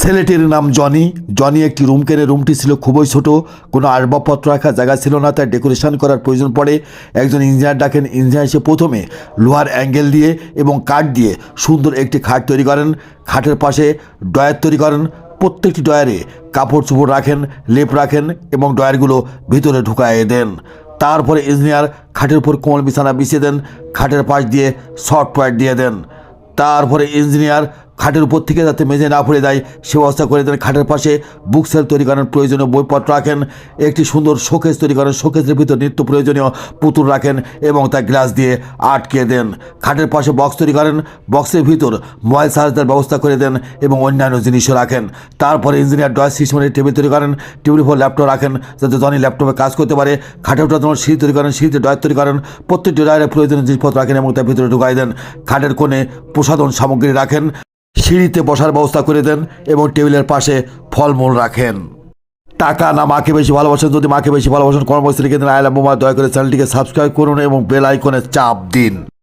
ছেলেটির নাম Johnny. Johnny একটি রুম কেনে। রুমটি ছিল খুবই ছোট, কোনো আসবাবপত্র রাখার জায়গা ছিল না, তাই ডেকোরেশন করার প্রয়োজন পড়ে। একজন ইঞ্জিনিয়ার ডাকেন। ইঞ্জিনিয়ার এসে প্রথমে লোহার অ্যাঙ্গেল দিয়ে এবং কাঠ দিয়ে সুন্দর একটি খাট তৈরি করেন। খাটের পাশে ডয়ার তৈরি করেন। প্রত্যেকটি ডয়ারে কাপড় চোপড় রাখেন, লেপ রাখেন এবং ডয়ারগুলো ভিতরে ঢুকায়ে দেন। তারপরে ইঞ্জিনিয়ার খাটের উপর কোমল বিছানা বিছিয়ে দেন, খাটের পাশ দিয়ে সফট প্যাড দিয়ে দেন। তারপরে ইঞ্জিনিয়ার খাটের উপর থেকে যাতে মেঝে না পড়ে যায় সে ব্যবস্থা করে দেন। খাটের পাশে বুক সেল তৈরি করেন, প্রয়োজনীয় বইপত্র রাখেন। একটি সুন্দর শোকেস তৈরি করেন, শোকেসের ভিতর নিত্য প্রয়োজনীয় পুতুল রাখেন এবং তা গ্লাস দিয়ে আটকে দেন। খাটের পাশে বক্স তৈরি করেন, বক্সের ভিতর মোবাইল চার্জার ব্যবস্থা করে দেন এবং অন্যান্য জিনিসও রাখেন। তারপরে ইঞ্জিনিয়ার ডয়ার সিস্টেমের টেবিল তৈরি করেন, টেবিলের উপর ল্যাপটপ রাখেন যাতে জনি ল্যাপটপে কাজ করতে পারে। খাটের উপর যেমন সিঁড়ি তৈরি করেন, সিঁড়িতে ডয়ার তৈরি করেন, প্রত্যেকটি ডয়ারে প্রয়োজনীয় জিনিসপত্র রাখেন এবং তার ভিতরে ঢুকাই দেন। খাটের কোণে প্রসাধন সামগ্রী রাখেন, সিঁড়িতে বসার ব্যবস্থা করে দেন এবং টেবিলের পাশে ফলমূল রাখেন। টাকা না মাকে বেশি ভালোবাসেন? যদি মাকে বেশি ভালোবাসেন কর্মস্থলী লিখে দেন আই লাভ মোমা। দয়া করে চ্যানেলটিকে সাবস্ক্রাইব করুন এবং বেল আইকনে চাপ দিন।